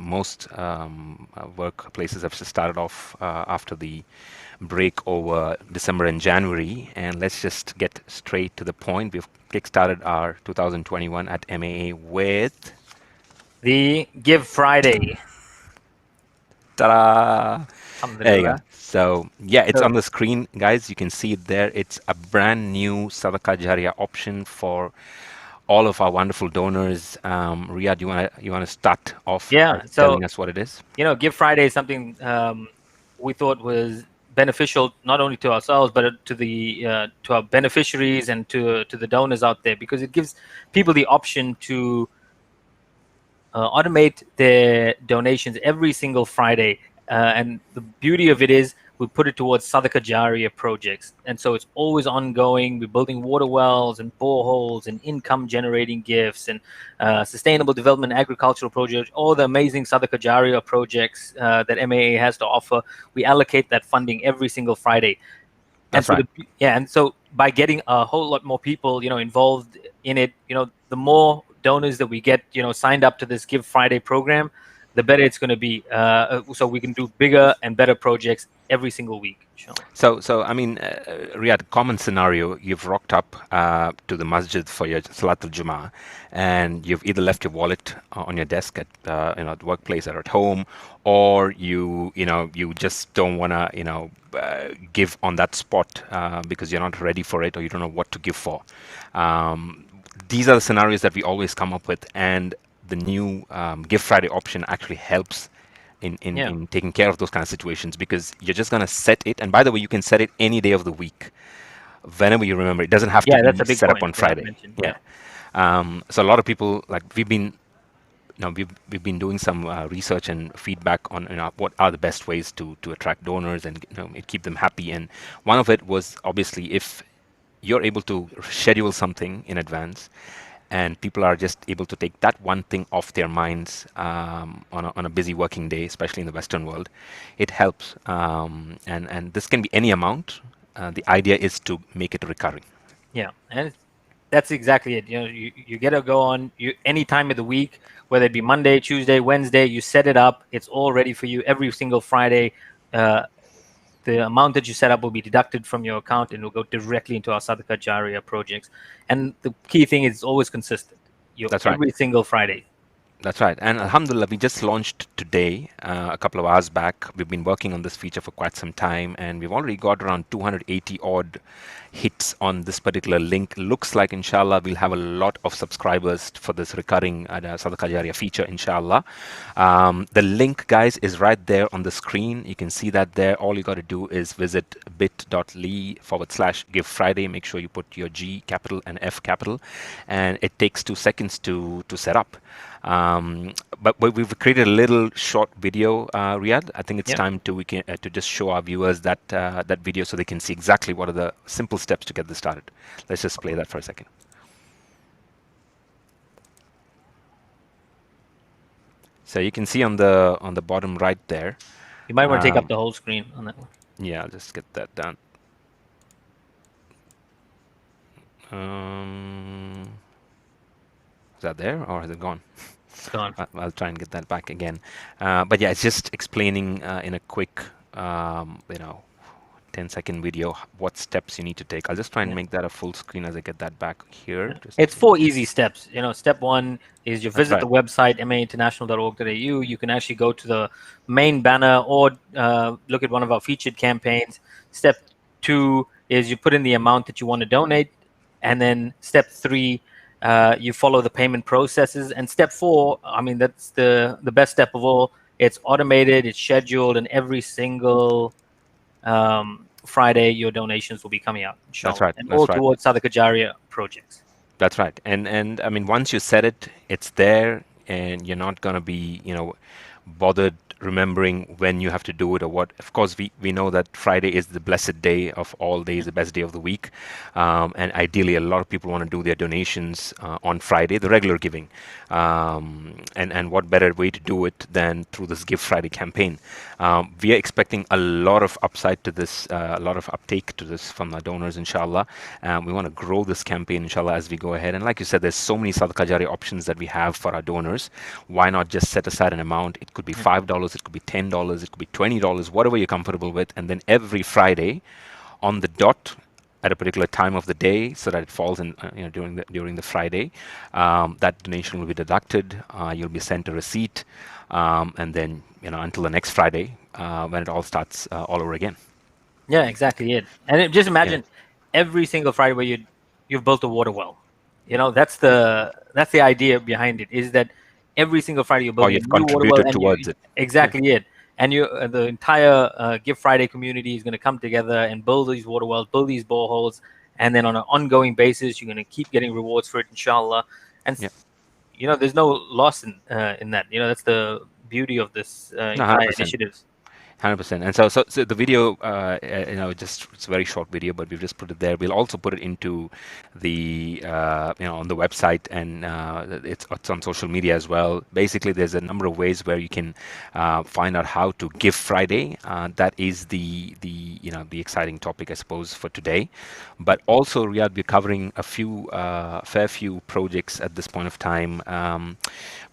most workplaces have started off after the break over December and January. And let's just get straight to the point. We've kickstarted our 2021 at MAA with The Give Friday. ta-da! There you go. Alhamdulillah. So yeah, it's So on the screen, guys. You can see it there. It's a brand new Sadaqah Jariya option for all of our wonderful donors. Riyadh, you wanna start off by yeah, so telling us what it is? Give Friday is something we thought was beneficial not only to ourselves but to our beneficiaries and to the donors out there, because it gives people the option to automate their donations every single Friday. And the beauty of it is we put it towards Sadaqah Jariyah projects. And so it's always ongoing. We're building water wells and boreholes and income generating gifts and sustainable development agricultural projects, all the amazing Sadaqah Jariyah projects that MAA has to offer. We allocate that funding every single Friday. And That's so right. and so by getting a whole lot more people, involved in it, the more donors that we get, signed up to this Give Friday program, the better it's going to be. So we can do bigger and better projects every single week. Inshallah. So I mean, Riyadh, common scenario: you've rocked up to the masjid for your Salatul Jummah, and you've either left your wallet on your desk at at the workplace or at home, or you just don't wanna give on that spot because you're not ready for it or you don't know what to give for. Um, these are the scenarios that we always come up with, and the new Gift Friday option actually helps Yeah. in taking care of those kind of situations, because you're just going to set it. And by the way, you can set it any day of the week whenever you remember. It doesn't have to Yeah, that's be a big set up point. on Yeah, I've Friday. mentioned. Yeah. Yeah. So a lot of people, like, we've been doing some research and feedback on what are the best ways to attract donors and keep them happy. And one of it was, obviously, if you're able to schedule something in advance and people are just able to take that one thing off their minds on a busy working day, especially in the Western world, it helps. And this can be any amount. The idea is to make it recurring. Yeah, and that's exactly it. You get to go on any time of the week, whether it be Monday, Tuesday, Wednesday. You set it up; it's all ready for you every single Friday. Uh, the amount that you set up will be deducted from your account and will go directly into our Sadaqah Jariyah projects. And the key thing is it's always consistent. That's right. Every single Friday. That's right. And Alhamdulillah, we just launched today, a couple of hours back. We've been working on this feature for quite some time, and we've already got around 280 odd hits on this particular link. Looks like, inshallah, we'll have a lot of subscribers for this recurring Sadaqah Jariyah feature, inshallah. The link, guys, is right there on the screen. You can see that there. All you got to do is visit bit.ly/Give Friday. Make sure you put your G capital and F capital, and it takes 2 seconds to set up. But we've created a little short video, Riyadh. I think it's Yeah. time to just show our viewers that video so they can see exactly what are the simple steps to get this started. Let's just play that for a second. So you can see on the bottom right there. You might want to take up the whole screen on that one. Yeah, I'll just get that done. Is that there or has it gone? It's gone. I'll try and get that back again. But yeah, it's just explaining in a quick, 10-second video what steps you need to take. I'll just try and Yeah. make that a full screen as I get that back here. Yeah. Just It's 4 easy steps. Step one is you That's visit right. the website maainternational.org.au. You can actually go to the main banner or look at one of our featured campaigns. Step two is you put in the amount that you want to donate, and then step three, you follow the payment processes. And step four, I mean, that's the best step of all. It's automated, it's scheduled, and every single Friday, your donations will be coming out, inshallah. That's right. And all That's right. towards Sadaqah Jariyah projects. That's right. And I mean, once you set it, it's there, and you're not gonna be, bothered remembering when you have to do it or what. Of course, we know that Friday is the blessed day of all days, the best day of the week. And ideally, a lot of people want to do their donations on Friday, the regular giving. And what better way to do it than through this Give Friday campaign? We are expecting a lot of upside to this, a lot of uptake to this from our donors, inshallah. We want to grow this campaign, inshallah, as we go ahead. And like you said, there's so many Sadaqah Jari options that we have for our donors. Why not just set aside an amount? It could be $5, it could be $10, it could be $20, whatever you're comfortable with. And then every Friday on the dot, at a particular time of the day, so that it falls in during the Friday, that donation will be deducted. You'll be sent a receipt, and then until the next Friday when it all starts all over again. Yeah, exactly it. And just Yeah. imagine every single Friday where you've built a water well. That's the idea behind it, is that every single Friday you're Or building a you've new water well, contributed and towards it. Yeah. exactly it. And the entire Give Friday community is going to come together and build these water wells, build these boreholes, and then on an ongoing basis, you're going to keep getting rewards for it, inshallah. And Yeah. there's no loss in that. That's the beauty of this No, entire 100%. initiatives. 100%. And so the video, just it's a very short video, but we've just put it there. We'll also put it into the, on the website, and it's on social media as well. Basically, there's a number of ways where you can find out how to give Friday. That is the exciting topic, I suppose, for today. But also, Riyadh, we're covering a fair few projects at this point of time.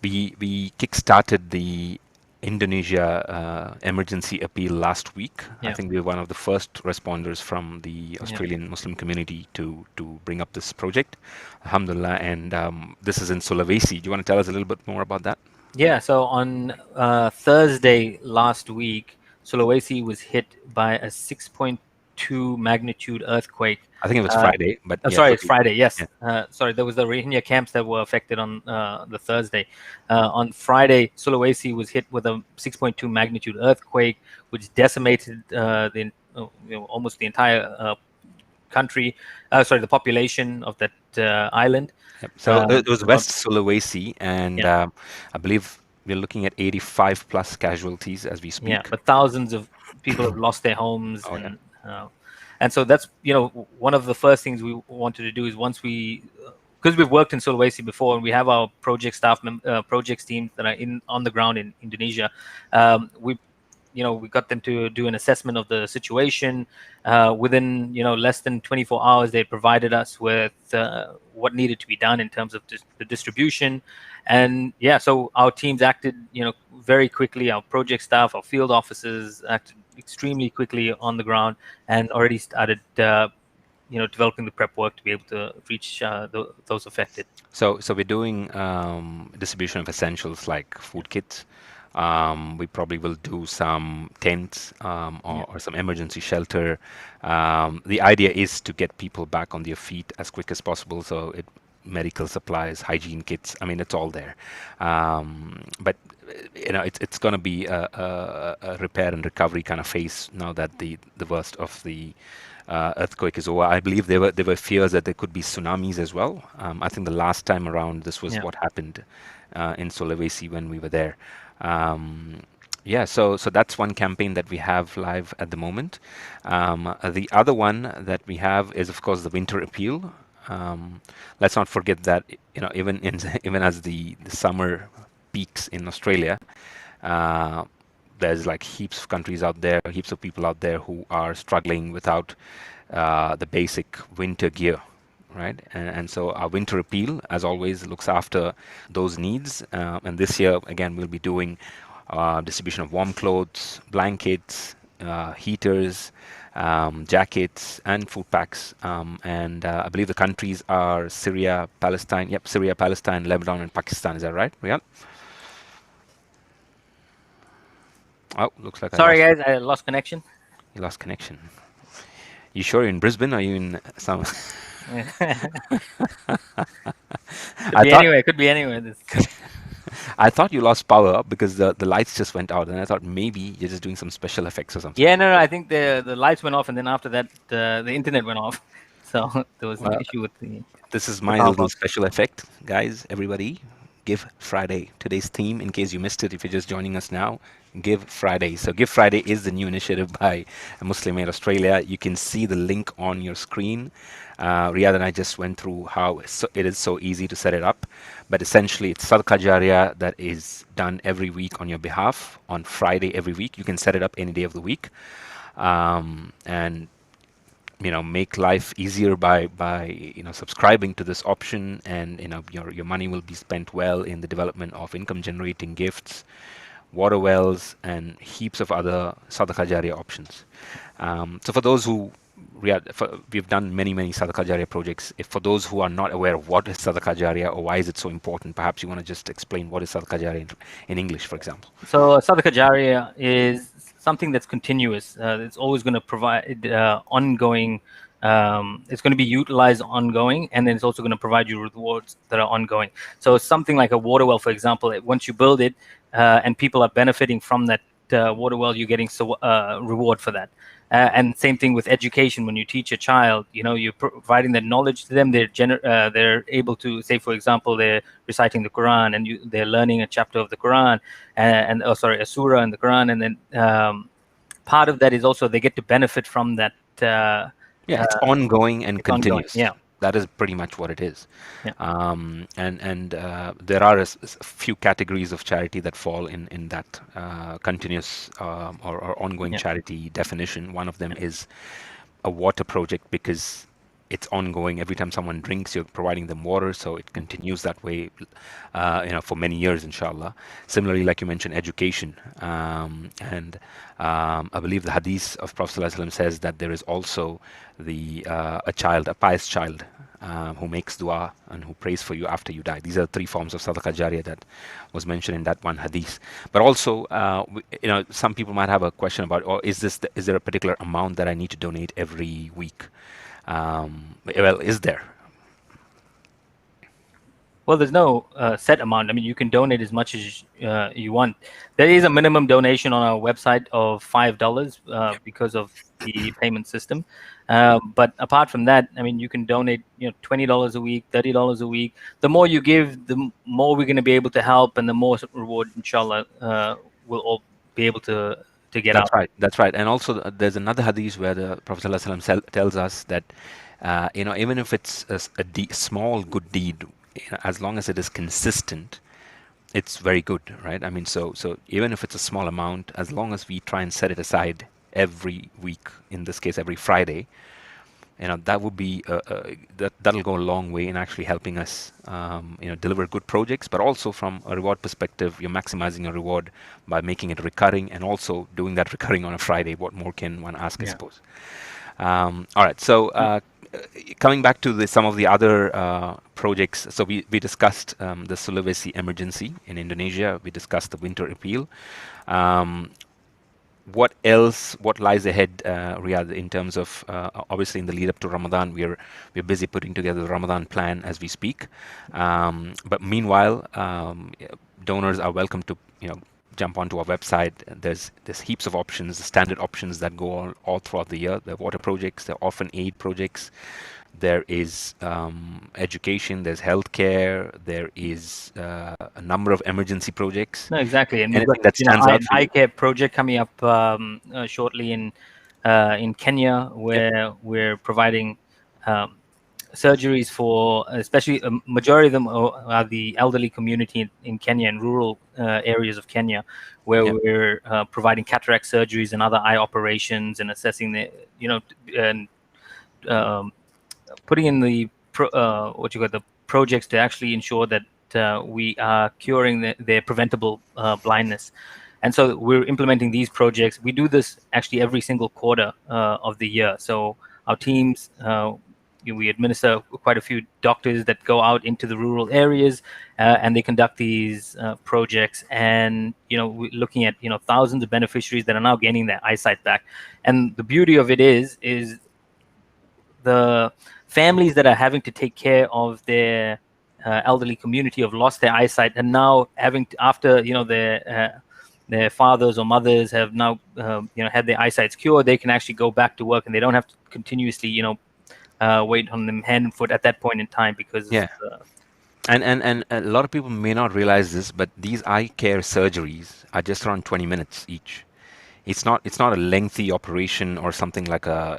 We kickstarted the Indonesia emergency appeal last week. I Yeah. think we were one of the first responders from the Yeah. Australian Muslim community to bring up this project. Alhamdulillah. And this is in Sulawesi. Do you want to tell us a little bit more about that? Yeah, so on Thursday last week, Sulawesi was hit by a 6.2 magnitude earthquake. I think it was Friday, but Oh, yeah, sorry, it's totally. Friday. Yes. Yeah. Sorry, there was the Rohingya camps that were affected on the Thursday. On Friday, Sulawesi was hit with a 6.2 magnitude earthquake, which decimated almost the entire country. The population of that island. Yep. So it was About, West Sulawesi, and yeah. I believe we're looking at 85 plus casualties as we Yeah, speak. but thousands of people have lost their homes, Oh, yeah. and so that's one of the first things we wanted to do is once we, because we've worked in Sulawesi before and we have our project projects teams that are on the ground in Indonesia. We got them to do an assessment of the situation. Within less than 24 hours, they provided us with what needed to be done in terms of the distribution. And yeah, so our teams acted very quickly. Our project staff, our field officers acted extremely quickly on the ground and already started developing the prep work to be able to reach those affected. So we're doing distribution of essentials like food kits. We probably will do some tents Yeah. or some emergency shelter. The idea is to get people back on their feet as quick as possible. So medical supplies, hygiene kits. I mean, it's all there. But it's going to be a repair and recovery kind of phase now that the worst of the earthquake is over. I believe there were fears that there could be tsunamis as well. I think the last time around, this was Yeah. what happened in Sulawesi when we were there. Yeah, so that's one campaign that we have live at the moment. The other one that we have is, of course, the winter appeal. Let's not forget that even as the summer peaks in Australia, there's like heaps of countries out there, heaps of people out there who are struggling without the basic winter gear, right? And so our winter appeal, as always, looks after those needs. And this year, again, we'll be doing distribution of warm clothes, blankets, heaters, jackets, and food packs. And I believe the countries are Syria, Palestine. Yep, Syria, Palestine, Lebanon, and Pakistan. Is that right? Yeah. Oh, looks like I Sorry, lost. guys, I lost connection. You lost connection. You sure you're in Brisbane? Or are you in some? Could I be thought anywhere. Could be anywhere. I thought you lost power because the lights just went out, and I thought maybe you're just doing some special effects or something. Yeah, no, I think the lights went off, and then after that, the internet went off. So there was an Well, issue with the this is my power little box. special effect, guys. Everybody, Give Friday. Today's theme, in case you missed it, if you're just joining us now, Give Friday. So Give Friday is the new initiative by Muslim Aid Australia. You can see the link on your screen. Riyadh and I just went through how it is so easy to set it up. But essentially, it's Sadaqah Jariyah that is done every week on your behalf on Friday every week. You can set it up any day of the week. And make life easier by subscribing to this option, and your money will be spent well in the development of income generating gifts, water wells, and heaps of other sadaqah jariyah options. So for those who we've done many sadaqah jariyah projects. If for those who are not aware of what is sadaqah jariyah or why is it so important, perhaps you want to just explain what is sadaqah jariyah in English, for example. So Sadaqah Jariyah is something that's continuous. It's always going to provide ongoing. It's going to be utilized ongoing, and then it's also going to provide you rewards that are ongoing. So something like a water well, for example, once you build it, and people are benefiting from that water well, you're getting reward for that. And same thing with education. When you teach a child, you're providing that knowledge to them. They're able to, say, for example, they're reciting the Quran, and they're learning a chapter of the Quran, a surah in the Quran, and then part of that is also they get to benefit from that. Yeah, it's ongoing and It's ongoing. continuous. Yeah. That is pretty much what it is. Yeah. And there are a few categories of charity that fall in that continuous or ongoing Yeah. charity definition. One of them is a water project, because it's ongoing. Every time someone drinks, you're providing them water, so it continues that way, for many years, inshallah. Similarly, like you mentioned, education, and I believe the hadith of Prophet ﷺ says that there is also a pious child, who makes dua and who prays for you after you die. These are three forms of sadaqah jariyah that was mentioned in that one hadith. But also, some people might have a question about, is there a particular amount that I need to donate every week? Well, is there? Well, there's no set amount. I mean, you can donate as much as you want. There is a minimum donation on our website of $5 because of the payment system. But apart from that, I mean, you can donate, $20 a week, $30 a week. The more you give, the more we're going to be able to help, and the more reward, inshallah, we'll all be able to get That's out. right. That's right. And also, there's another hadith where the Prophet ﷺ tells us that, even if it's a small good deed, as long as it is consistent, it's very good, right? I mean, so even if it's a small amount, as long as we try and set it aside every week, in this case every Friday, that would be that'll go a long way in actually helping us, deliver good projects. But also from a reward perspective, you're maximizing your reward by making it recurring, and also doing that recurring on a Friday. What more can one ask, I suppose? All right. So coming back to some of the other projects, so we discussed the Sulawesi emergency in Indonesia. We discussed the winter appeal. What else? What lies ahead, Riyadh, in terms of obviously in the lead up to Ramadan, we're busy putting together the Ramadan plan as we speak. But meanwhile, donors are welcome to jump onto our website. There's heaps of options, standard options that go all throughout the year. There are water projects, there are orphan aid projects. There is education, there's healthcare, there is a number of emergency projects. No, exactly. And we've Anything got that stands out an for you? eye care project coming up shortly in Kenya, where we're providing surgeries for, especially a majority of them are the elderly community in Kenya and rural areas of Kenya, where Yeah. we're providing cataract surgeries and other eye operations, and assessing and um, putting in the projects to actually ensure that we are curing their preventable blindness. And so we're implementing these projects. We do this actually every single quarter of the year. So our teams, we administer quite a few doctors that go out into the rural areas, and they conduct these projects. And we're looking at thousands of beneficiaries that are now gaining their eyesight back. And the beauty of it is the families that are having to take care of their elderly community have lost their eyesight, and now having to, after their fathers or mothers have now had their eyesight cured, they can actually go back to work, and they don't have to continuously wait on them hand and foot at that point in time, because Yeah. And a lot of people may not realize this, but these eye care surgeries are just around 20 minutes each. It's not a lengthy operation or something like a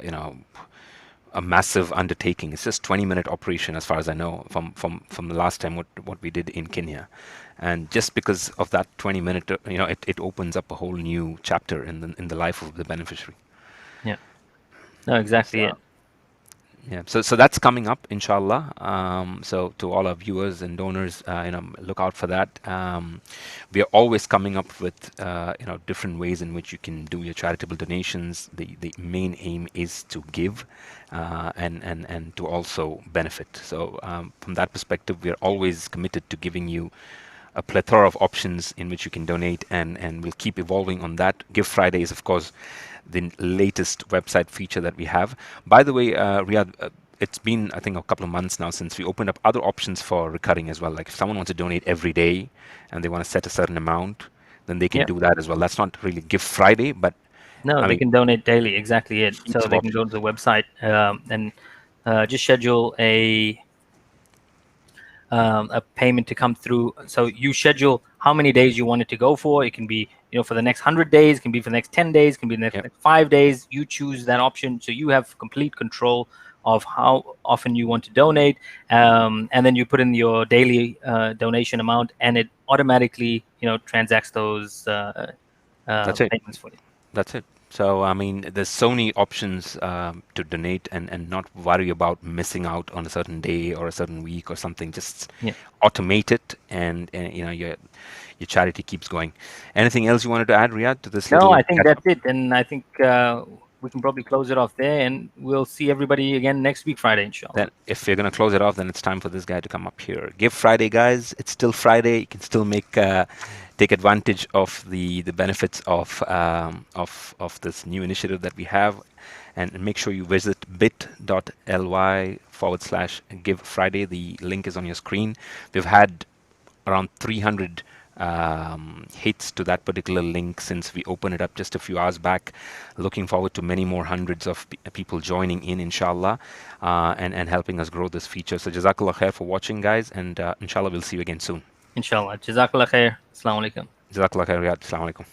massive undertaking. It's just 20-minute operation, as far as I know, from the last time what we did in Kenya. And just because of that 20-minute, it opens up a whole new chapter in the life of the beneficiary. Yeah. No, exactly So it. yeah, so that's coming up, inshallah. So to all our viewers and donors, look out for that. We are always coming up with different ways in which you can do your charitable donations. The main aim is to give, and to also benefit. So from that perspective, we are always committed to giving you a plethora of options in which you can donate, and we'll keep evolving on that. Give Friday is, of course, the latest website feature that we have. By the way, Riyadh, it's been, I think, a couple of months now since we opened up other options for recurring as well. Like if someone wants to donate every day and they want to set a certain amount, then they can Yeah. do that as well. That's not really Give Friday, but No, I they mean, can donate daily. Exactly it. heaps So of they can go to options. the website and just schedule a payment to come through. So you schedule how many days you want it to go for. It can be, for the next 100 days, it can be for the next 10 days, it can be the Yep, next 5 days. You choose that option, so you have complete control of how often you want to donate, and then you put in your daily donation amount, and it automatically, transacts those that's it. payments for you. That's it. So, I mean, there's so many options to donate, and not worry about missing out on a certain day or a certain week or something. Just Yeah. automate it, and your charity keeps going. Anything else you wanted to add, Riyadh, to this No, little I think catch that's up? it, and I think we can probably close it off there, and we'll see everybody again next week, Friday, inshallah. Then, if you're going to close it off, then it's time for this guy to come up here. Give Friday, guys. It's still Friday. You can still take advantage of the benefits of this new initiative that we have, and make sure you visit bit.ly/give Friday. The link is on your screen. We've had around 300 hits to that particular link since we opened it up just a few hours back. Looking forward to many more hundreds of people joining in, inshallah, and helping us grow this feature. So, Jazakallah khair for watching, guys, and inshallah, we'll see you again soon. Inshallah. Jazakallah khair. Assalamu alaikum. Jazakallah khair, Riyadh. Assalamu alaikum.